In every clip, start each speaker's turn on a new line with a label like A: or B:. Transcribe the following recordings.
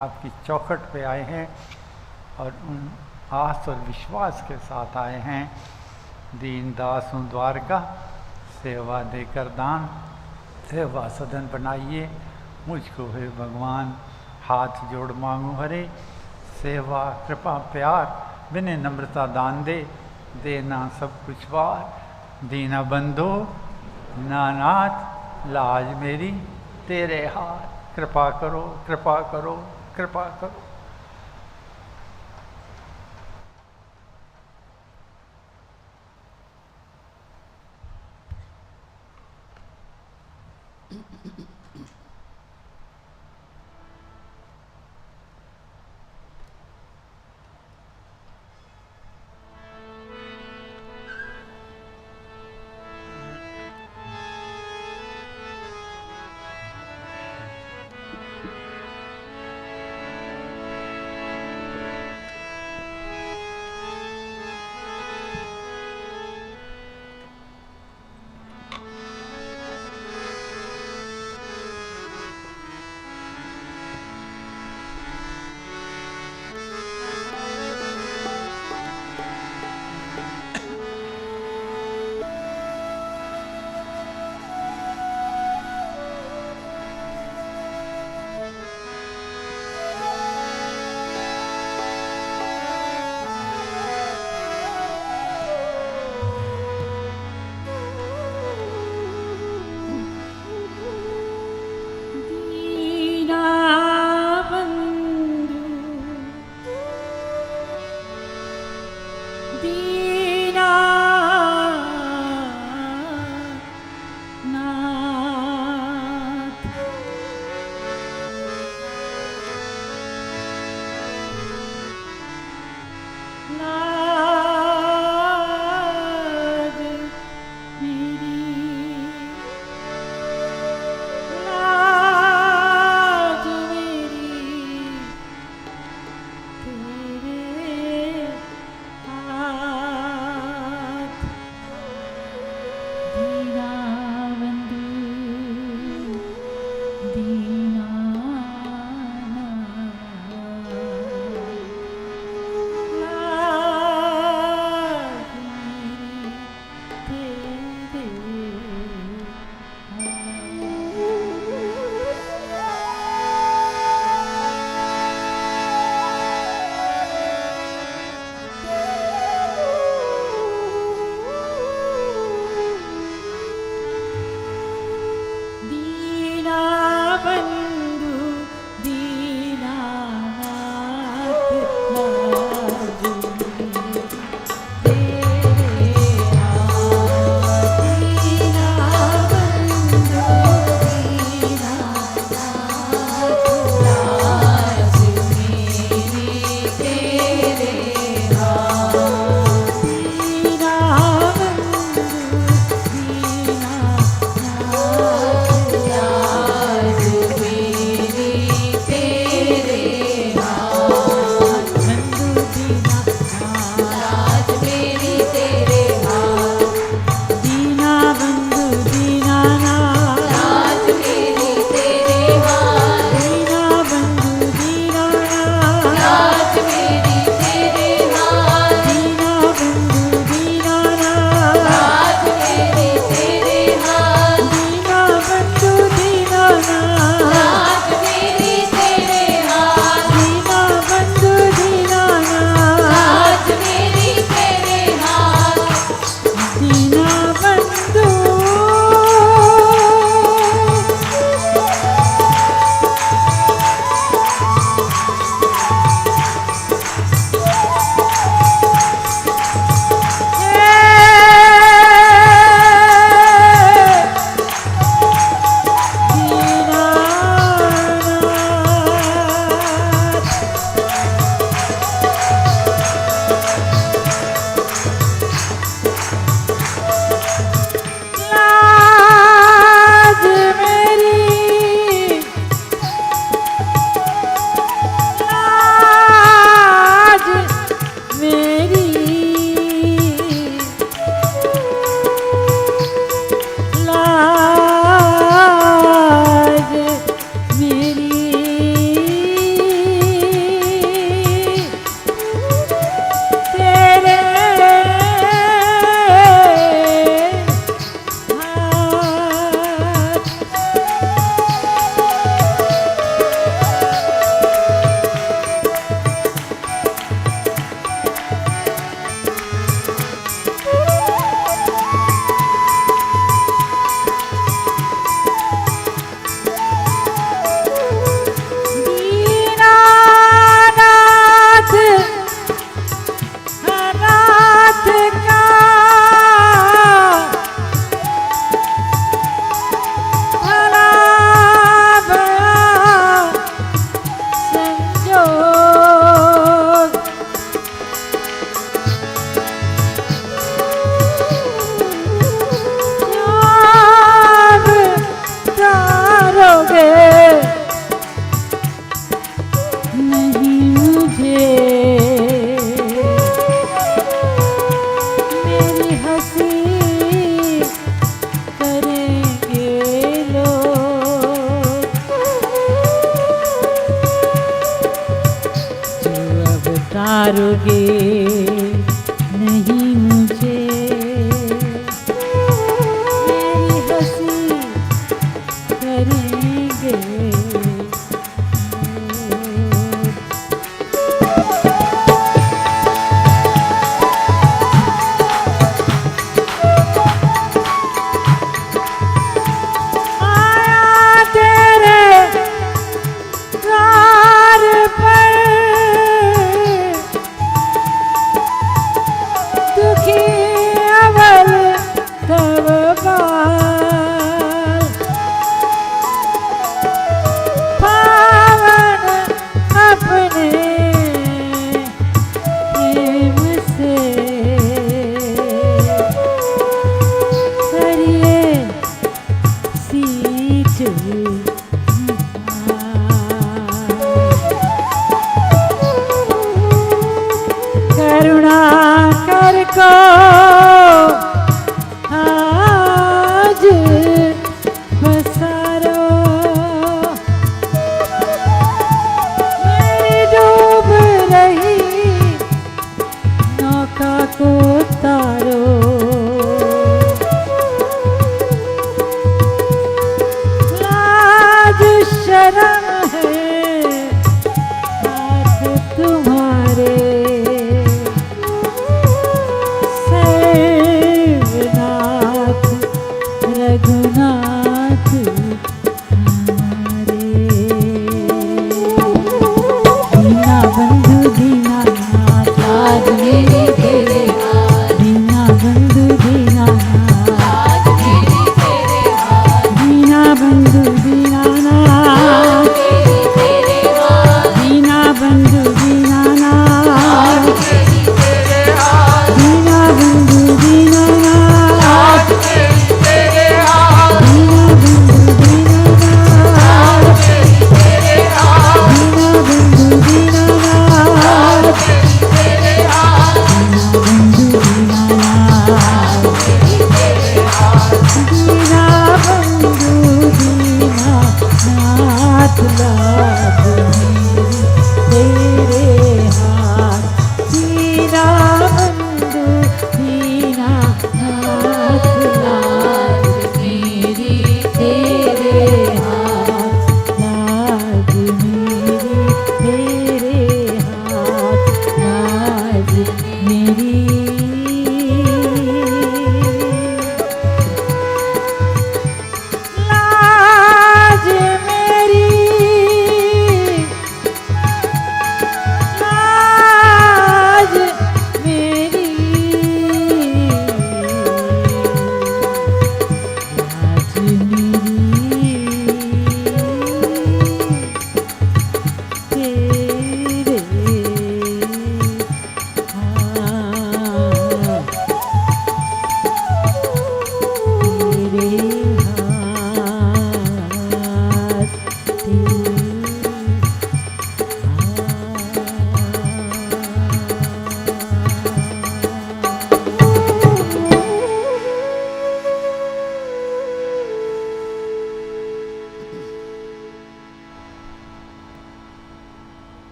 A: आपकी चौखट पे आए हैं और उन आस और विश्वास के साथ आए हैं। दीन दास हूँ द्वारका, सेवा देकर दान, सेवा सदन बनाइए मुझको है भगवान। हाथ जोड़ मांगू हरे, सेवा कृपा प्यार, बिने नम्रता दान दे, देना सब कुछ वार। दीना बंधो नानाथ, लाज मेरी तेरे हाथ। कृपा करो, कृपा करो, कृपा करो।
B: नहीं मुझे मेरी हंसी करेंगे लोग जो अब तारोगे नहीं मुझे मेरी हंसी करेंगे करुणा कर को आज बसारो मेरी डूब रही नौका को तारो लाज शर्म है हाथ तुम्हारे रघुनाथ हमारे दीना बंधु दीनानाथ आज मेरे तेरे दीना बंधु दीनानाथ दीना बंधु दीनानाथ दीना बंधु दीनानाथ दीना बंधु दीनानाथ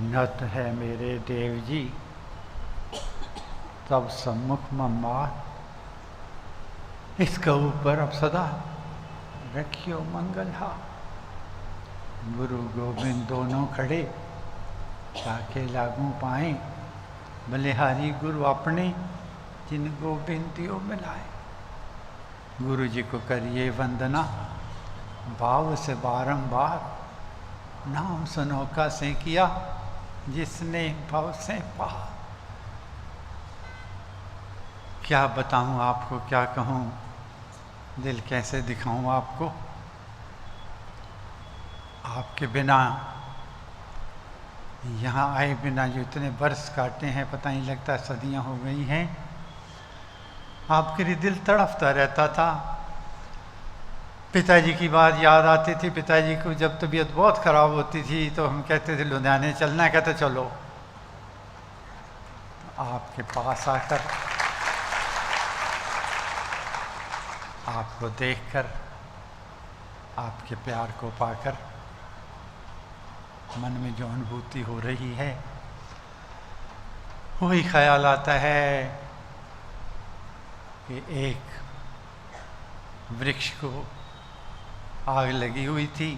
A: नत है मेरे देव जी तब सम्मुख मम्मार, इसके ऊपर अब सदा रखियो मंगलहा। गुरु गोविंद दोनों खड़े ताके लागू पाए, बलिहारी गुरु अपने जिन गोविंदियों मिलाए। गुरु जी को करिए वंदना भाव से बारंबार, नाम सुनोखा से किया जिसने भाव से पा। क्या बताऊं आपको, क्या कहूं, दिल कैसे दिखाऊं आपको। आपके बिना यहाँ आए बिना जो इतने बरस काटे हैं, पता नहीं लगता सदियाँ हो गई हैं। आपके लिए दिल तड़पता रहता था। पिताजी की बात याद आती थी। पिताजी को जब तबीयत बहुत ख़राब होती थी तो हम कहते थे लुधियाने चलना है, कहते चलो। तो आपके पास आकर, आपको देखकर, आपके प्यार को पाकर मन में जो अनुभूति हो रही है, वही ख्याल आता है कि एक वृक्ष को आग लगी हुई थी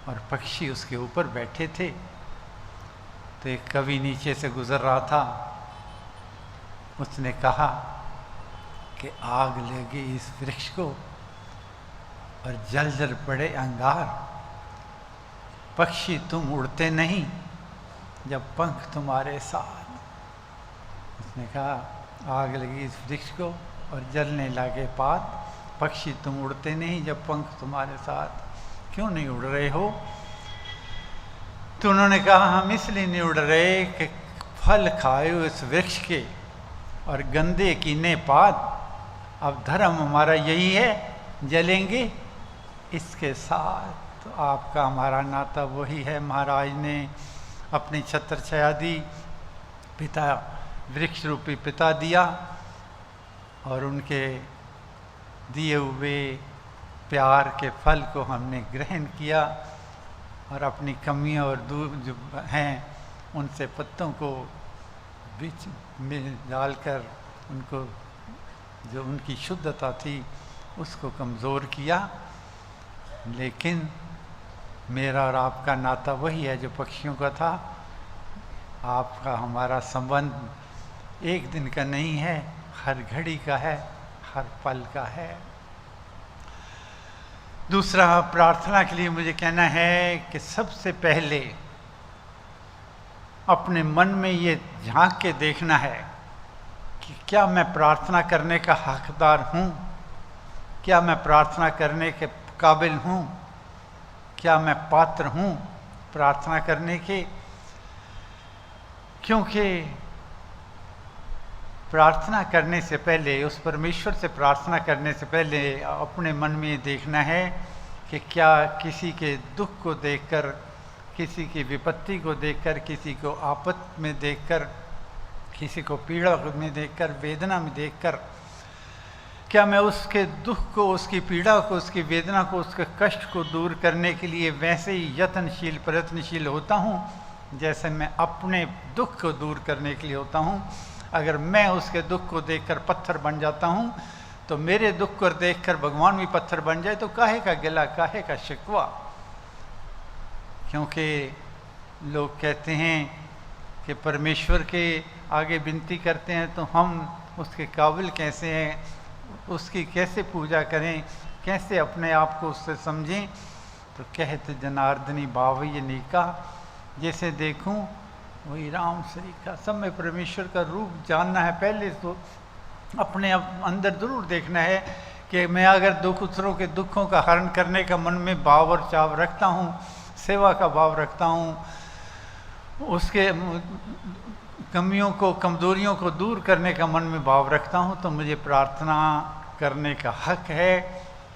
A: और पक्षी उसके ऊपर बैठे थे। तो एक कवि नीचे से गुजर रहा था, उसने कहा कि आग लगी इस वृक्ष को और जल जल पड़े अंगार, पक्षी तुम उड़ते नहीं जब पंख तुम्हारे साथ। उसने कहा आग लगी इस वृक्ष को और जलने लगे पात, पक्षी तुम उड़ते नहीं जब पंख तुम्हारे साथ। क्यों नहीं उड़ रहे हो? तो उन्होंने कहा हम इसलिए नहीं उड़ रहे कि फल खाए इस वृक्ष के और गंदे कीने पात। अब धर्म हमारा यही है, जलेंगे इसके साथ। तो आपका हमारा नाता वही है। महाराज ने अपनी छत्र छाया दी, पिता वृक्ष रूपी पिता दिया और उनके दिए हुए प्यार के फल को हमने ग्रहण किया और अपनी कमियां और दूर जो हैं उनसे पत्तों को बीच में डालकर उनको जो उनकी शुद्धता थी उसको कमज़ोर किया। लेकिन मेरा और आपका नाता वही है जो पक्षियों का था। आपका हमारा संबंध एक दिन का नहीं है, हर घड़ी का है, हर पल का है। दूसरा, प्रार्थना के लिए मुझे कहना है कि सबसे पहले अपने मन में ये झांक के देखना है कि क्या मैं प्रार्थना करने का हकदार हूँ, क्या मैं प्रार्थना करने के काबिल हूँ, क्या मैं पात्र हूँ प्रार्थना करने के। क्योंकि प्रार्थना करने से पहले, उस परमेश्वर से प्रार्थना करने से पहले अपने मन में देखना है कि क्या किसी के दुख को देखकर, किसी की विपत्ति को देखकर, किसी को आपत में देखकर, किसी को पीड़ा में देखकर, वेदना में देखकर, क्या मैं उसके दुख को, उसकी पीड़ा को, उसकी वेदना को, उसके कष्ट को दूर करने के लिए वैसे ही यत्नशील प्रयत्नशील होता हूँ जैसे मैं अपने दुख को दूर करने के लिए होता हूँ। अगर मैं उसके दुख को देखकर पत्थर बन जाता हूँ तो मेरे दुख को देखकर भगवान भी पत्थर बन जाए तो काहे का गिला, काहे का शिकवा। क्योंकि लोग कहते हैं कि परमेश्वर के आगे विनती करते हैं तो हम उसके काबिल कैसे हैं, उसकी कैसे पूजा करें, कैसे अपने आप को उससे समझें। तो कहते जनार्दनी बावई नीका, जैसे देखूं वही राम श्री का। सब में परमेश्वर का रूप जानना है। पहले तो अपने अंदर जरूर देखना है कि मैं अगर दूसरों के दुखों का हरण करने का मन में भाव और चाव रखता हूँ, सेवा का भाव रखता हूँ, उसके कमियों को, कमज़ोरियों को दूर करने का मन में भाव रखता हूँ तो मुझे प्रार्थना करने का हक है।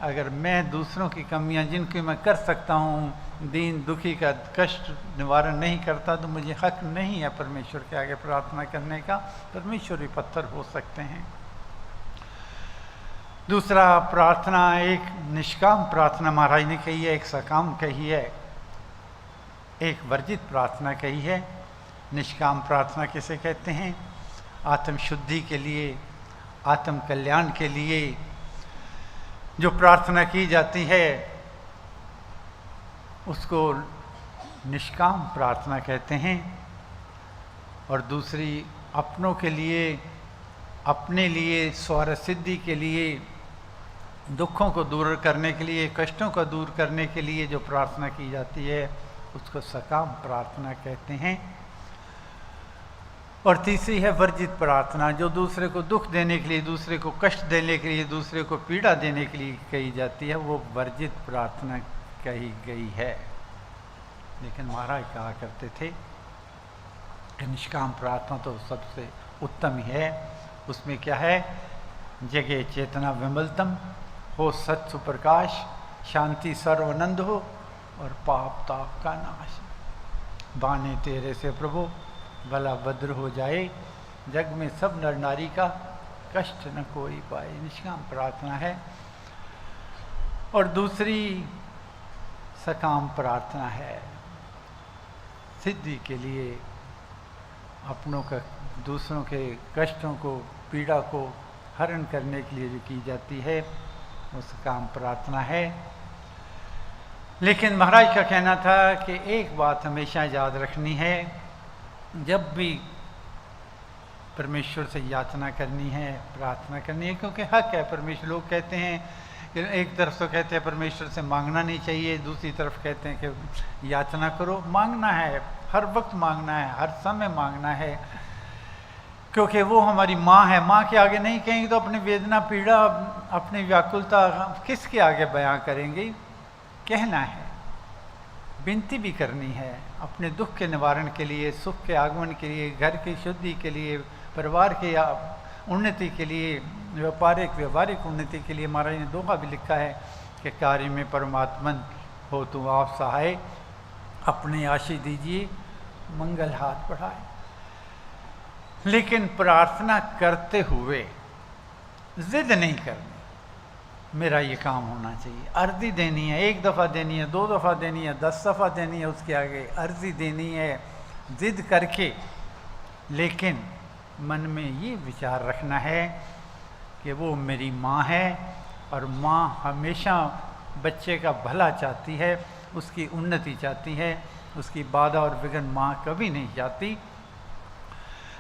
A: अगर मैं दूसरों की कमियां जिनकी मैं कर सकता हूँ, दीन दुखी का कष्ट निवारण नहीं करता तो मुझे हक नहीं है परमेश्वर के आगे प्रार्थना करने का। परमेश्वर भी पत्थर हो सकते हैं। दूसरा, प्रार्थना एक निष्काम प्रार्थना महाराज ने कही है, एक सकाम कही है, एक वर्जित प्रार्थना कही है। निष्काम प्रार्थना किसे कहते हैं? आत्म शुद्धि के लिए, आत्म कल्याण के लिए जो प्रार्थना की जाती है उसको निष्काम प्रार्थना कहते हैं। और दूसरी, अपनों के लिए, अपने लिए, स्वर सिद्धि के लिए, दुखों को दूर करने के लिए, कष्टों को दूर करने के लिए जो प्रार्थना की जाती है उसको सकाम प्रार्थना कहते हैं। और तीसरी है वर्जित प्रार्थना, जो दूसरे को दुख देने के लिए, दूसरे को कष्ट देने के लिए, दूसरे को पीड़ा देने के लिए कही जाती है, वो वर्जित प्रार्थना कही गई है। लेकिन महाराज कहा करते थे कि निष्काम प्रार्थना तो सबसे उत्तम ही है। उसमें क्या है? जगे चेतना विमलतम हो, सत्सु प्रकाश, शांति सर्वानंद हो और पाप ताप का नाश। बाने तेरे से प्रभु भला भद्र हो जाए, जग में सब नर नारी का कष्ट न कोई पाए। निष्काम प्रार्थना है। और दूसरी सकाम प्रार्थना है, सिद्धि के लिए, अपनों का दूसरों के कष्टों को, पीड़ा को हरण करने के लिए जो की जाती है वो सकाम प्रार्थना है। लेकिन महाराज का कहना था कि एक बात हमेशा याद रखनी है, जब भी परमेश्वर से याचना करनी है, प्रार्थना करनी है, क्योंकि हक है परमेश्वर। लोग कहते हैं कि एक तरफ तो कहते हैं परमेश्वर से मांगना नहीं चाहिए, दूसरी तरफ कहते हैं कि याचना करो। मांगना है, हर वक्त मांगना है, हर समय मांगना है, क्योंकि वो हमारी माँ है। माँ के आगे नहीं कहेंगे तो अपनी वेदना, पीड़ा, अपनी व्याकुलता किसके आगे बयां करेंगे? कहना है, विनती भी करनी है, अपने दुख के निवारण के लिए, सुख के आगमन के लिए, घर की शुद्धि के लिए, परिवार के उन्नति के लिए, व्यवहारिक उन्नति के लिए। महाराज ने दोहा भी लिखा है कि कार्य में परमात्मन हो तू आप सहाय, अपने आशीष दीजिए मंगल हाथ बढ़ाए। लेकिन प्रार्थना करते हुए जिद नहीं करनी, मेरा ये काम होना चाहिए। अर्जी देनी है, एक दफ़ा देनी है, 2 दफ़ा देनी है, 10 दफ़ा देनी है, उसके आगे अर्जी देनी है जिद करके। लेकिन मन में ये विचार रखना है कि वो मेरी माँ है और माँ हमेशा बच्चे का भला चाहती है, उसकी उन्नति चाहती है, उसकी बाधा और विघ्न माँ कभी नहीं चाहती।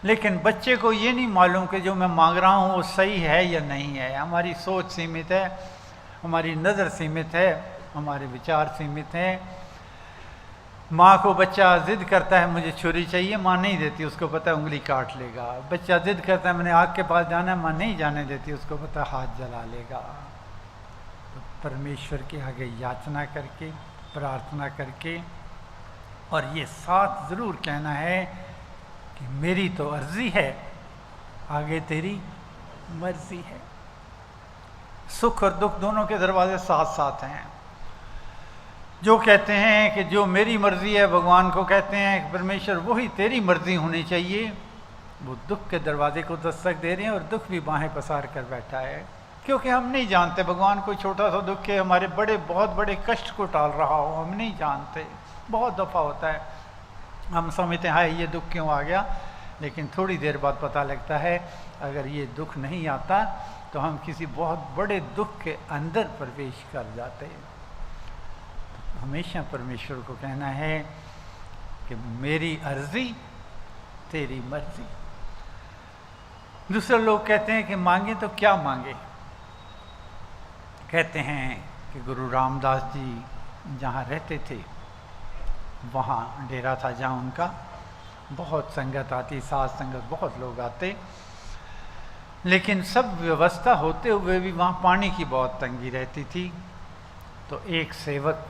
A: लेकिन बच्चे को ये नहीं मालूम कि जो मैं मांग रहा हूँ वो सही है या नहीं है। हमारी सोच सीमित है, हमारी नज़र सीमित है, हमारे विचार सीमित हैं। माँ को बच्चा जिद करता है मुझे छुरी चाहिए, माँ नहीं देती, उसको पता है उंगली काट लेगा। बच्चा जिद करता है मैंने आग के पास जाना है, माँ नहीं जाने देती, उसको पता है हाथ जला लेगा। तो परमेश्वर के आगे याचना करके, प्रार्थना करके, और ये साथ ज़रूर कहना है कि मेरी तो अर्जी है, आगे तेरी मर्जी है। सुख और दुख दोनों के दरवाजे साथ साथ हैं। जो कहते हैं कि जो मेरी मर्जी है, भगवान को कहते हैं कि परमेश्वर वही तेरी मर्जी होनी चाहिए, वो दुख के दरवाजे को दस्तक दे रहे हैं और दुख भी बाहें पसार कर बैठा है। क्योंकि हम नहीं जानते, भगवान कोई छोटा सा दुख के हमारे बहुत बड़े कष्ट को टाल रहा हो, हम नहीं जानते। बहुत दफ़ा होता है हम समझते हैं ये दुख क्यों आ गया, लेकिन थोड़ी देर बाद पता लगता है अगर ये दुख नहीं आता तो हम किसी बहुत बड़े दुख के अंदर प्रवेश कर जाते हैं। हमेशा परमेश्वर को कहना है कि मेरी अर्जी तेरी मर्जी। दूसरे लोग कहते हैं कि मांगे तो क्या मांगे। कहते हैं कि गुरु रामदास जी जहाँ रहते थे वहाँ डेरा था, जहाँ उनका बहुत संगत आती, साथ संगत बहुत लोग आते, लेकिन सब व्यवस्था होते हुए भी वहाँ पानी की बहुत तंगी रहती थी। तो एक सेवक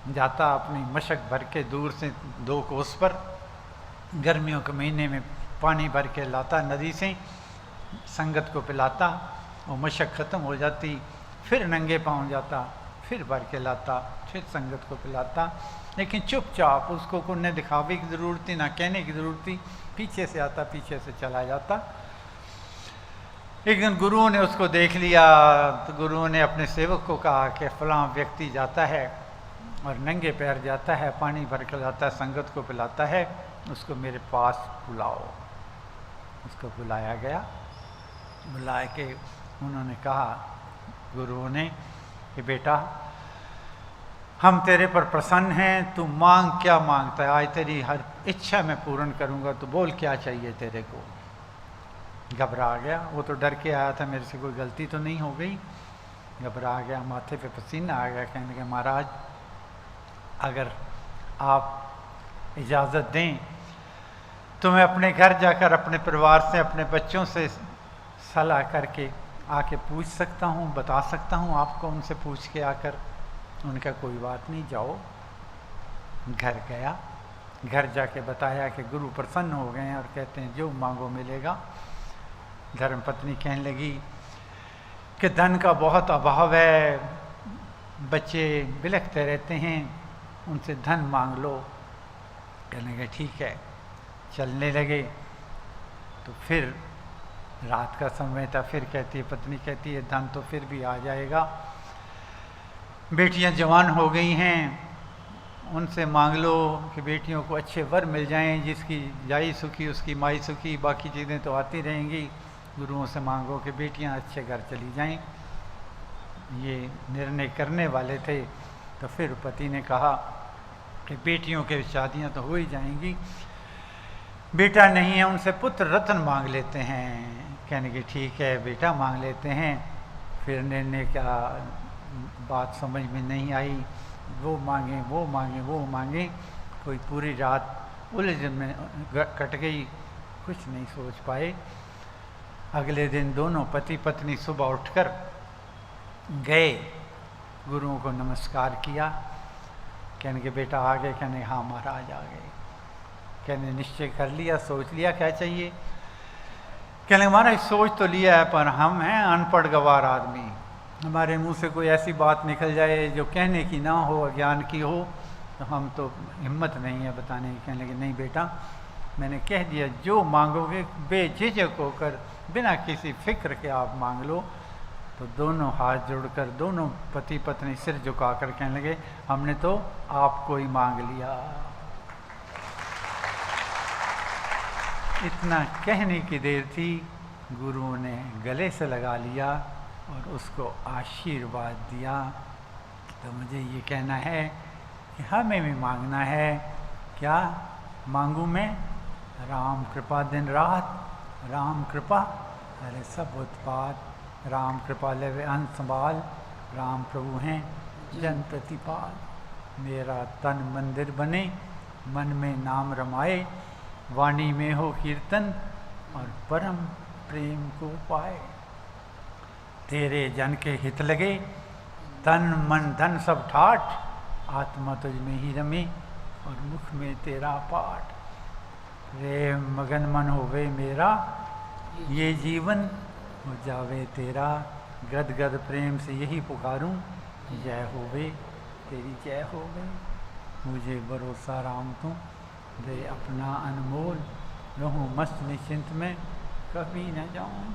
A: जाता अपनी मशक भर के दूर से 2 कोस पर, गर्मियों के महीने में पानी भर के लाता नदी से, संगत को पिलाता, और मशक ख़त्म हो जाती, फिर नंगे पाँव जाता, फिर भर के लाता, फिर संगत को पिलाता। लेकिन चुपचाप, उसको कोई न दिखावे की ज़रूरत थी, ना कहने की ज़रूरत थी, पीछे से आता, पीछे से चला जाता। एक दिन गुरुओं ने उसको देख लिया तो गुरुओं ने अपने सेवक को कहा कि फलां व्यक्ति जाता है और नंगे पैर जाता है, पानी भर कर लाता है, संगत को पिलाता है, उसको मेरे पास बुलाओ। उसको बुलाया गया। बुला के उन्होंने कहा, गुरुओं ने, कि बेटा हम तेरे पर प्रसन्न हैं, तू मांग, क्या मांगता है, आज तेरी हर इच्छा मैं पूर्ण करूँगा, तो बोल क्या चाहिए तेरे को। घबरा गया, वो तो डर के आया था मेरे से कोई गलती तो नहीं हो गई। घबरा गया, माथे पे पसीना आ गया, कहने के महाराज अगर आप इजाज़त दें तो मैं अपने घर जाकर अपने परिवार से, अपने बच्चों से सलाह करके आके पूछ सकता हूँ, बता सकता हूँ आपको, उनसे पूछ के आकर। उनका कोई बात नहीं, जाओ। घर गया। घर जाके बताया कि गुरु प्रसन्न हो गए हैं और कहते हैं जो मांगो मिलेगा। धर्मपत्नी कहने लगी कि धन का बहुत अभाव है, बच्चे बिलखते रहते हैं, उनसे धन मांग लो। कहने लगे ठीक है। चलने लगे तो फिर रात का समय था। फिर पत्नी कहती है धन तो फिर भी आ जाएगा, बेटियां जवान हो गई हैं, उनसे मांग लो कि बेटियों को अच्छे वर मिल जाएं, जिसकी जाई सुखी उसकी माई सुखी, बाकी चीज़ें तो आती रहेंगी। गुरुओं से मांगो कि बेटियां अच्छे घर चली जाएं। ये निर्णय करने वाले थे तो फिर पति ने कहा कि बेटियों के शादियां तो हो ही जाएंगी, बेटा नहीं है उनसे पुत्र रत्न मांग लेते हैं। कहने की ठीक है बेटा मांग लेते हैं। फिर निर्णय का बात समझ में नहीं आई, वो मांगे वो मांगे वो मांगे, कोई पूरी रात उलझन में कट गई, कुछ नहीं सोच पाए। अगले दिन दोनों पति पत्नी सुबह उठकर गए, गुरुओं को नमस्कार किया। कहने के बेटा आ गए? कहने हाँ महाराज आ गए। कहने निश्चय कर लिया, सोच लिया क्या चाहिए? कहने महाराज सोच तो लिया है पर हम हैं अनपढ़ गवार आदमी, हमारे मुंह से कोई ऐसी बात निकल जाए जो कहने की ना हो, अज्ञान की हो, तो हम तो हिम्मत नहीं है बताने की। कहने लगे नहीं बेटा मैंने कह दिया, जो मांगोगे बेझिझक होकर बिना किसी फिक्र के आप मांग लो। तो दोनों हाथ जोड़कर दोनों पति पत्नी सिर झुकाकर कहने लगे हमने तो आपको ही मांग लिया। इतना कहने की देर थी, गुरुओं ने गले से लगा लिया और उसको आशीर्वाद दिया। तो मुझे ये कहना है कि हमें भी मांगना है। क्या मांगू मैं? राम कृपा दिन रात, राम कृपा अरे सब उत्पाद, राम कृपा लेवे अंत संभाल, राम प्रभु हैं जन प्रतिपाल। मेरा तन मंदिर बने, मन में नाम रमाए, वाणी में हो कीर्तन और परम प्रेम को पाए। तेरे जन के हित लगे, तन मन धन सब ठाठ, आत्मा तुझ में ही रमे और मुख में तेरा पाठ। प्रेम मगन मन होवे मेरा, ये जीवन हो जावे तेरा। गद गद प्रेम से यही पुकारूं, जय होवे तेरी जय होवे। मुझे भरोसा राम तू दे अपना अनमोल, रहूं मस्त निश्चिंत में कभी न जाऊं।